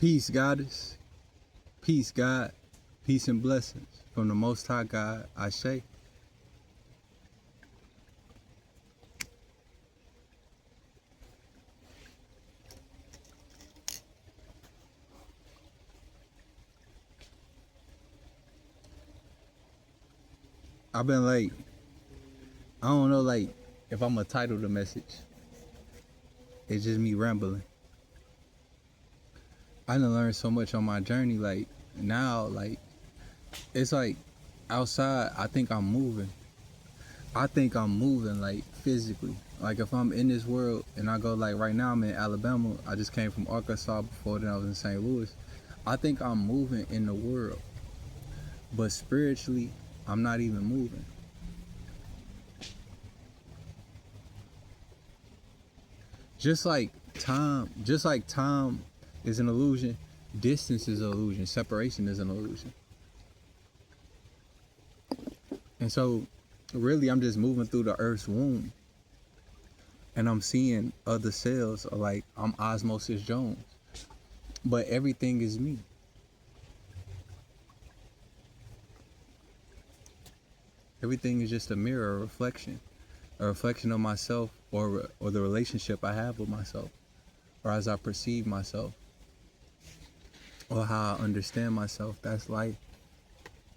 Peace, goddess. Peace, God. Peace and blessings from the Most High God, Ashe. I've been like, I don't know, like, if I'm gonna title the message. It's just me rambling. I done learned so much on my journey. Like, now, like, it's like outside, I think I'm moving. I think I'm moving, like, physically. Like, if I'm in this world and I go, like, right now I'm in Alabama. I just came from Arkansas. Before then I was in St. Louis. I think I'm moving in the world. But spiritually, I'm not even moving. Just like time is an illusion, distance is an illusion, separation is an illusion. And so really I'm just moving through the earth's womb and I'm seeing other cells, like I'm Osmosis Jones, but everything is me. Everything is just a mirror, a reflection of myself, or the relationship I have with myself, or as I perceive myself, or how I understand myself. That's life.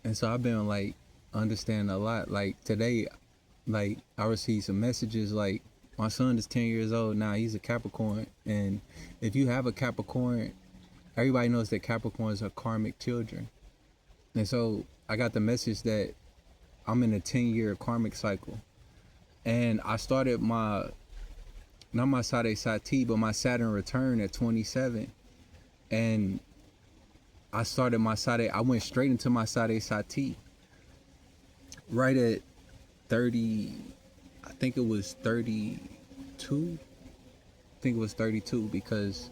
And so I've been like understanding a lot. Like today, like I received some messages. Like my son is 10 years old now. He's a Capricorn, and if you have a Capricorn, everybody knows that Capricorns are karmic children. And so I got the message that I'm in a 10-year karmic cycle. And I started not my Sade Sati, but my Saturn return at 27. And I started my Sade, I went straight into my Sade Sati. Right at 30, I think it was 32. I think it was 32 because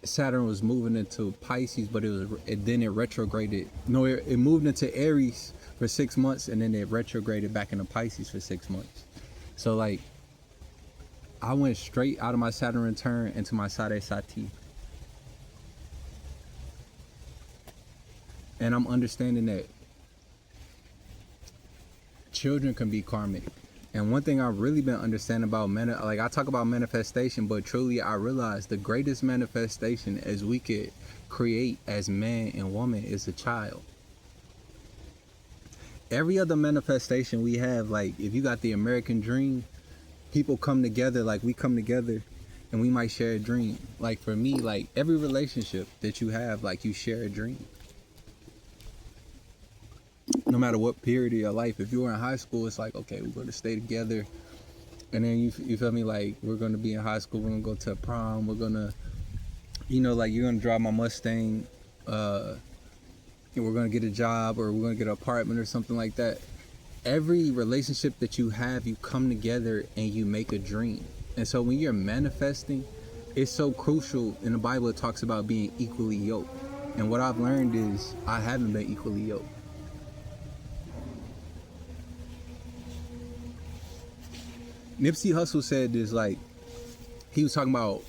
Saturn was moving into Pisces, but then it retrograded. No, it moved into Aries for 6 months and then it retrograded back into Pisces for 6 months. So like, I went straight out of my Saturn return into my Sade Sati. And I'm understanding that children can be karmic. And one thing I've really been understanding about like I talk about manifestation, but truly I realize the greatest manifestation as we could create as man and woman is a child. Every other manifestation we have, like if you got the American dream, people come together, like we come together and we might share a dream. Like for me, like every relationship that you have, like you share a dream. No matter what period of your life, if you were in high school, it's like, okay, we're going to stay together. And then you feel me, like we're going to be in high school, we're going to go to prom, we're going to, like you're going to drive my Mustang, and we're going to get a job or we're going to get an apartment or something like that. Every relationship that you have, you come together and you make a dream. And so when you're manifesting, it's so crucial. In the Bible, it talks about being equally yoked. And what I've learned is I haven't been equally yoked. Nipsey Hussle said this, like he was talking about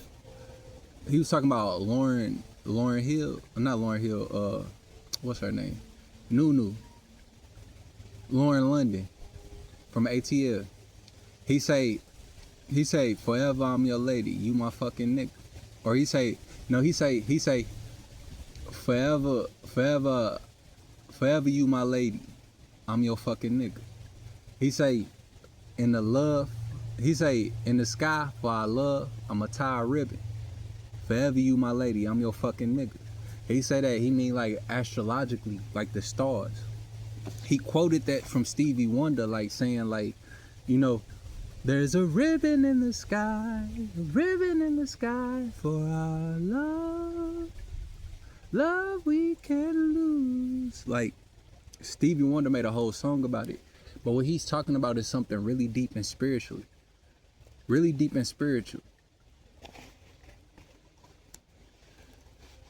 Lauryn Hill, not Lauryn Hill, what's her name? Nunu. Lauren London from ATL. He say, forever I'm your lady, you my fucking nigga. Or he say, forever you my lady, I'm your fucking nigga. He say, in the sky for our love, I'ma tie a ribbon. Forever you my lady, I'm your fucking nigga. He say that, he mean like astrologically, like the stars. He quoted that from Stevie Wonder, like saying like, there's a ribbon in the sky for our love we can lose. Like Stevie Wonder made a whole song about it. But what he's talking about is something really deep and spiritual. Really deep and spiritual.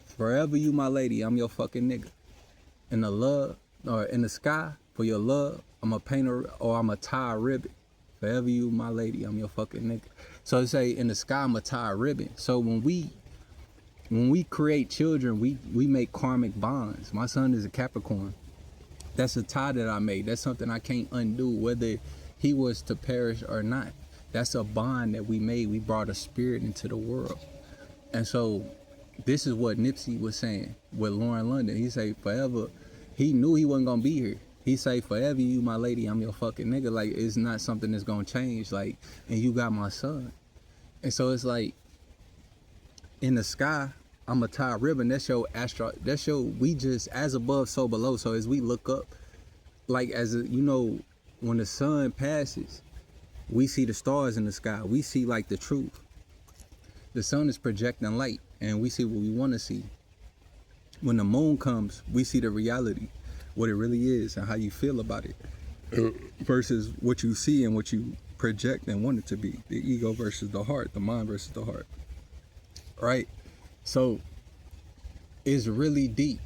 Forever you my lady, I'm your fucking nigga. In the love, or in the sky, for your love, I'ma paint or I'ma tie a ribbon. Forever you my lady, I'm your fucking nigga. So they say in the sky, I'ma tie a ribbon. So when when we create children, we make karmic bonds. My son is a Capricorn. That's a tie that I made. That's something I can't undo, whether he was to perish or not. That's a bond that we made. We brought a spirit into the world. And so this is what Nipsey was saying with Lauren London. He say forever. He knew he wasn't gonna be here. He say forever, you my lady, I'm your fucking nigga. Like, it's not something that's gonna change. Like, and you got my son. And so it's like, in the sky, I'm a tie ribbon. That's your astro. That's your. We just as above, so below. So as we look up, like as a, you know, when the sun passes, we see the stars in the sky. We see like the truth. The sun is projecting light, and we see what we want to see. When the moon comes, we see the reality, what it really is, and how you feel about it, versus what you see and what you project and want it to be. The ego versus the heart, the mind versus the heart. Right? So it's really deep.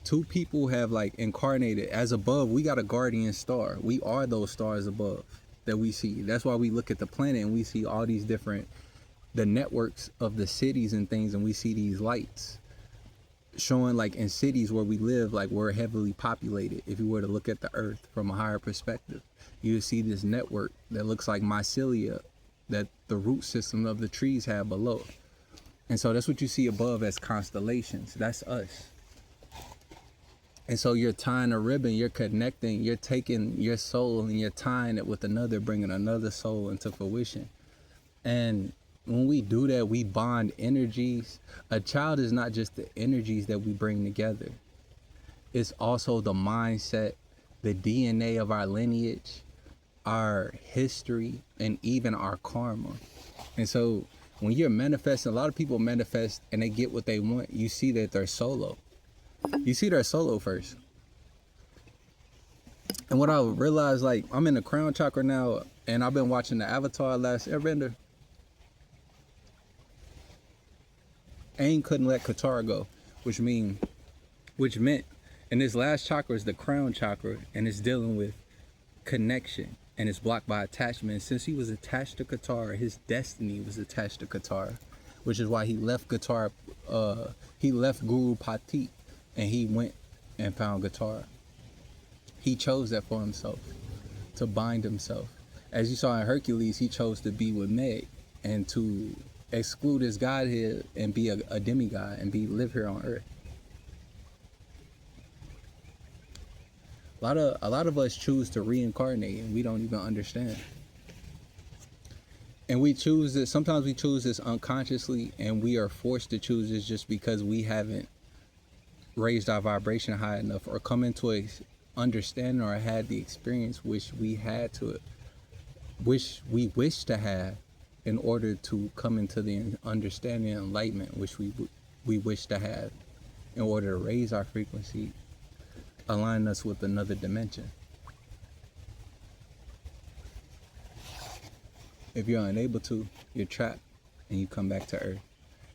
Two people have like incarnated as above. We got a guardian star. We are those stars above that we see. That's why we look at the planet and we see all these different, the networks of the cities and things, and we see these lights showing like in cities where we live, like we're heavily populated. If you were to look at the earth from a higher perspective, you would see this network that looks like mycelia that the root system of the trees have below. And so that's what you see above as constellations. That's us. And so you're tying a ribbon, you're connecting, you're taking your soul and you're tying it with another, bringing another soul into fruition. And when we do that, we bond energies. A child is not just the energies that we bring together. It's also the mindset, the DNA of our lineage, our history, and even our karma. And so when you're manifesting, a lot of people manifest and they get what they want. You see that they're solo. You see they're solo first. And what I realized, like, I'm in the crown chakra now, and I've been watching the Avatar Last Airbender. Aang couldn't let Katara go, which meant, and this last chakra is the crown chakra, and it's dealing with connection, and it's blocked by attachment. Since he was attached to Katara, his destiny was attached to Katara, which is why he left Katara. He left Guru Patit, and he went and found Katara. He chose that for himself, to bind himself. As you saw in Hercules, he chose to be with Meg and to exclude his godhead and be a demigod and live here on Earth. A lot of us choose to reincarnate and we don't even understand. And we choose this, sometimes we choose this unconsciously, and we are forced to choose this just because we haven't raised our vibration high enough or come into a understanding or had the experience which we wish to have in order to come into the understanding and enlightenment which we wish to have in order to raise our frequency, align us with another dimension. If you're unable to, you're trapped and you come back to Earth.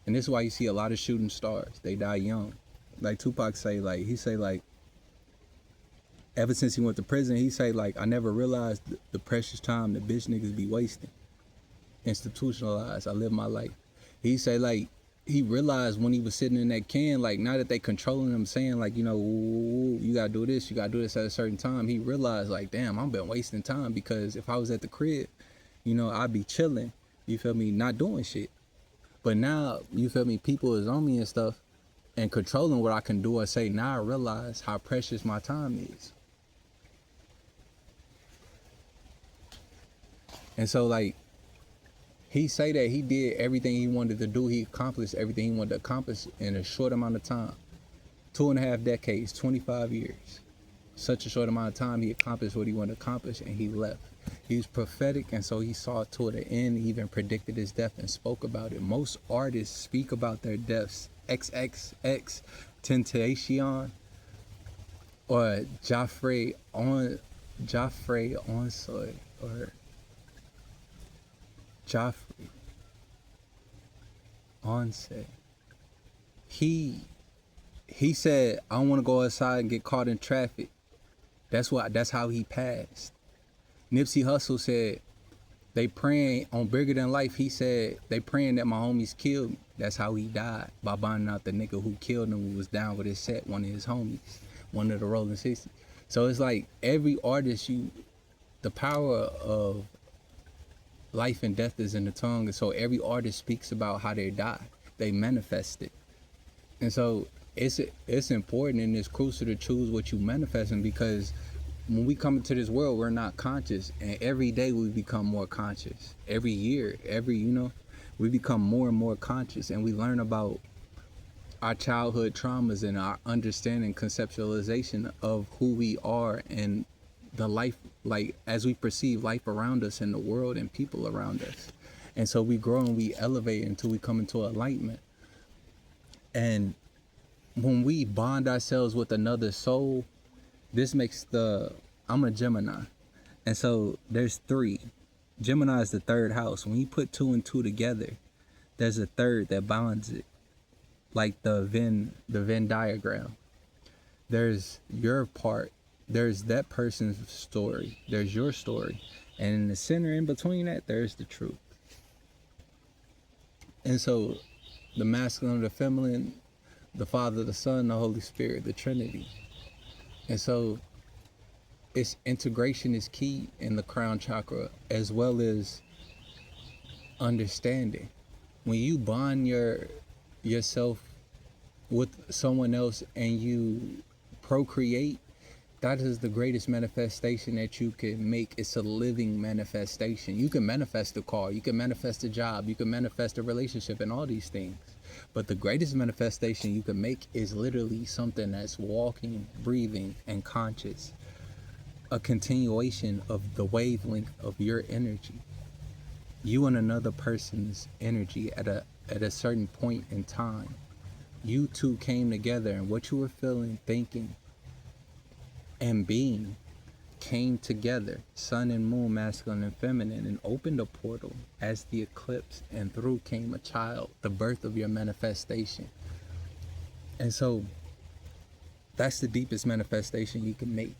And this is why you see a lot of shooting stars. They die young. Like Tupac say, like, he say, like, ever since he went to prison, he say, like, I never realized the precious time that bitch niggas be wasting. Institutionalized. I live my life. He say, like, he realized when he was sitting in that can, like, now that they controlling him, saying, like, you know, you gotta do this at a certain time, he realized, like, damn, I've been wasting time, because if I was at the crib, you know, I'd be chilling, you feel me, not doing shit. But now, you feel me, people is on me and stuff and controlling what I can do or say. Now I realize how precious my time is. And so, like, he say that he did everything he wanted to do. He accomplished everything he wanted to accomplish in a short amount of time. 2.5 decades, 25 years. Such a short amount of time, he accomplished what he wanted to accomplish, and he left. He was prophetic, and so he saw it to the end. He even predicted his death and spoke about it. Most artists speak about their deaths. XXX Tentacion or Joffrey Onsoy or Joffrey Onset. He said, I don't want to go outside and get caught in traffic. That's how he passed. Nipsey Hussle said They praying on Bigger Than Life. He said they praying that my homies killed me. That's how he died, by bonding out the nigga who killed him, who was down with his set, one of his homies, one of the Rolling 60s. So it's like every artist, the power of life and death is in the tongue. And so every artist speaks about how they die. They manifest it. And so it's important and it's crucial to choose what you manifesting, because when we come into this world, we're not conscious, and every day we become more conscious. Every year, we become more and more conscious, and we learn about our childhood traumas and our understanding, conceptualization of who we are and the life, like as we perceive life around us and the world and people around us. And so we grow and we elevate until we come into enlightenment. And when we bond ourselves with another soul, this makes I'm a Gemini. And so there's 3. Gemini is the 3rd house. When you put 2 and 2 together, there's a 3rd that bonds it. Like the Venn diagram. There's your part. There's that person's story. There's your story. And in the center, in between that, there's the truth. And so the masculine, the feminine, the Father, the Son, the Holy Spirit, the Trinity. And so integration is key in the crown chakra, as well as understanding. When you bond yourself with someone else and you procreate, that is the greatest manifestation that you can make. It's a living manifestation. You can manifest a car, you can manifest a job, you can manifest a relationship, and all these things. But the greatest manifestation you can make is literally something that's walking, breathing, and conscious. A continuation of the wavelength of your energy. You and another person's energy at a certain point in time. You two came together, and what you were feeling, thinking, and being came together. Sun and moon, masculine and feminine, and opened a portal as the eclipse, and through came a child, the birth of your manifestation. And so that's the deepest manifestation you can make.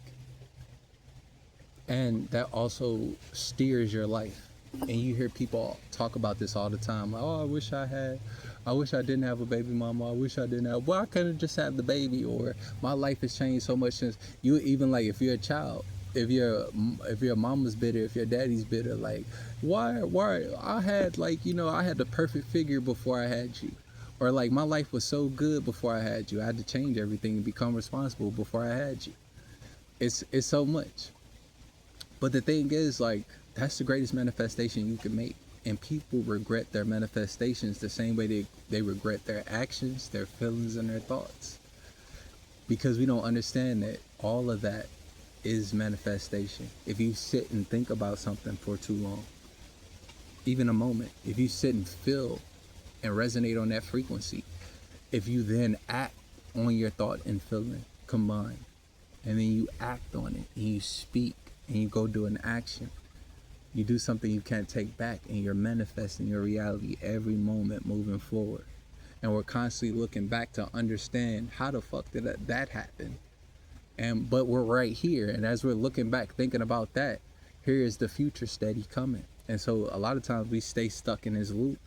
And that also steers your life. And you hear people talk about this all the time. Like, oh, I wish I didn't have a baby mama. I wish I didn't have, well, I could have just had the baby. Or my life has changed so much since you, even like if you're a child, if your mama's bitter, if your daddy's bitter, like, why, I had I had the perfect figure before I had you. Or like my life was so good before I had you. I had to change everything and become responsible before I had you. It's so much. But the thing is, like, that's the greatest manifestation you can make. And people regret their manifestations the same way they regret their actions, their feelings, and their thoughts. Because we don't understand that all of that is manifestation. If you sit and think about something for too long, even a moment, if you sit and feel and resonate on that frequency, if you then act on your thought and feeling combined, and then you act on it, and you speak, and you go do an action, you do something you can't take back, and you're manifesting your reality every moment moving forward. And we're constantly looking back to understand how the fuck did that happen. But we're right here, and as we're looking back thinking about that, here is the future steady coming. And so a lot of times we stay stuck in this loop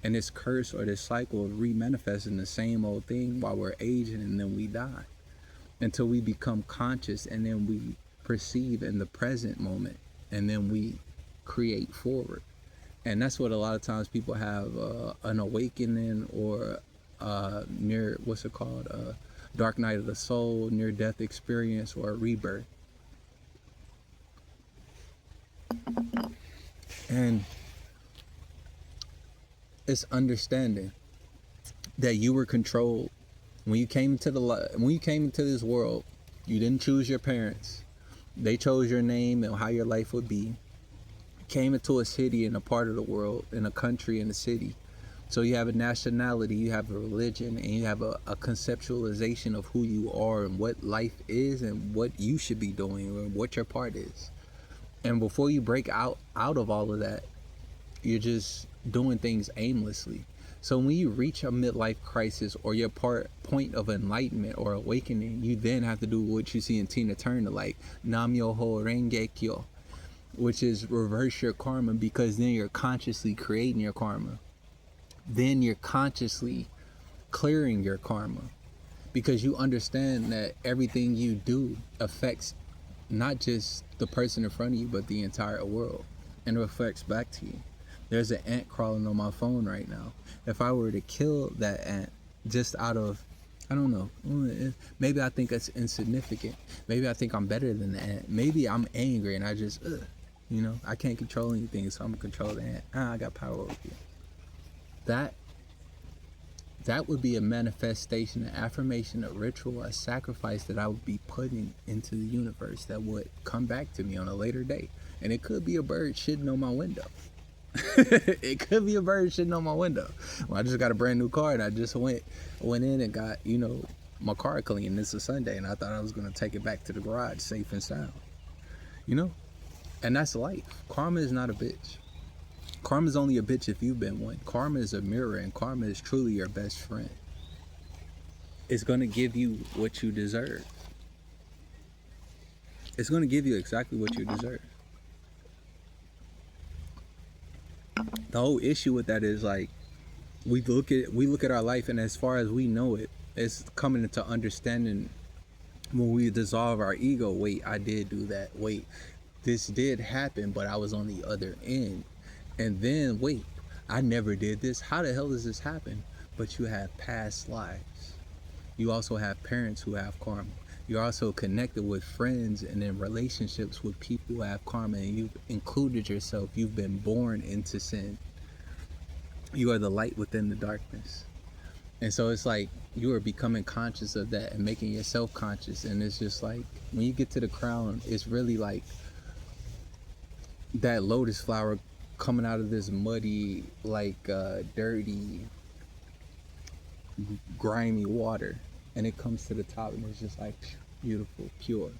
and this curse or this cycle of re-manifesting the same old thing while we're aging, and then we die until we become conscious, and then we perceive in the present moment, and then we create forward. And that's what a lot of times people have an awakening or near, what's it called, dark night of the soul, near death experience, or a rebirth. And it's understanding that you were controlled when you came into this world. You didn't choose your parents. They chose your name and how your life would be. Came into a city and a part of the world, in a country and a city. So you have a nationality, you have a religion, and you have a conceptualization of who you are and what life is and what you should be doing or what your part is. And before you break out of all of that, you're just doing things aimlessly. So when you reach a midlife crisis or your point of enlightenment or awakening, you then have to do what you see in Tina Turner, like Nam Myoho Renge Kyo. which is reverse your karma, because then you're consciously creating your karma. Then you're consciously clearing your karma, because you understand that everything you do affects not just the person in front of you, but the entire world, and it reflects back to you. There's an ant crawling on my phone right now. If I were to kill that ant just out of, I don't know, maybe I think it's insignificant. Maybe I think I'm better than the ant. Maybe I'm angry and I just, I can't control anything, so I'm gonna control the ant. I got power over you. That would be a manifestation, an affirmation, a ritual, a sacrifice that I would be putting into the universe that would come back to me on a later day. And it could be a bird shitting on my window. It could be a bird shitting on my window. Well, I just got a brand new car and I just went in and got, my car clean. It's a Sunday and I thought I was going to take it back to the garage safe and sound. And that's life. Karma is not a bitch. Karma is only a bitch if you've been one. Karma is a mirror, and karma is truly your best friend. It's going to give you what you deserve. It's going to give you exactly what you deserve. The whole issue with that is, like, we look at our life, and as far as we know it, it's coming into understanding when we dissolve our ego. Wait, I did do that. Wait, this did happen, but I was on the other end. And then, wait, I never did this. How the hell does this happen? But you have past lives. You also have parents who have karma. You're also connected with friends and in relationships with people who have karma, and you've included yourself. You've been born into sin. You are the light within the darkness. And so it's like you are becoming conscious of that and making yourself conscious. And it's just like when you get to the crown, it's really like that lotus flower coming out of this muddy, like dirty, grimy water, and it comes to the top and it's just like beautiful, pure,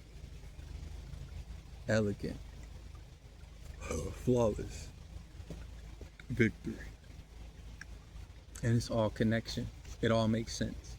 elegant, flawless victory. And it's all connection. It all makes sense.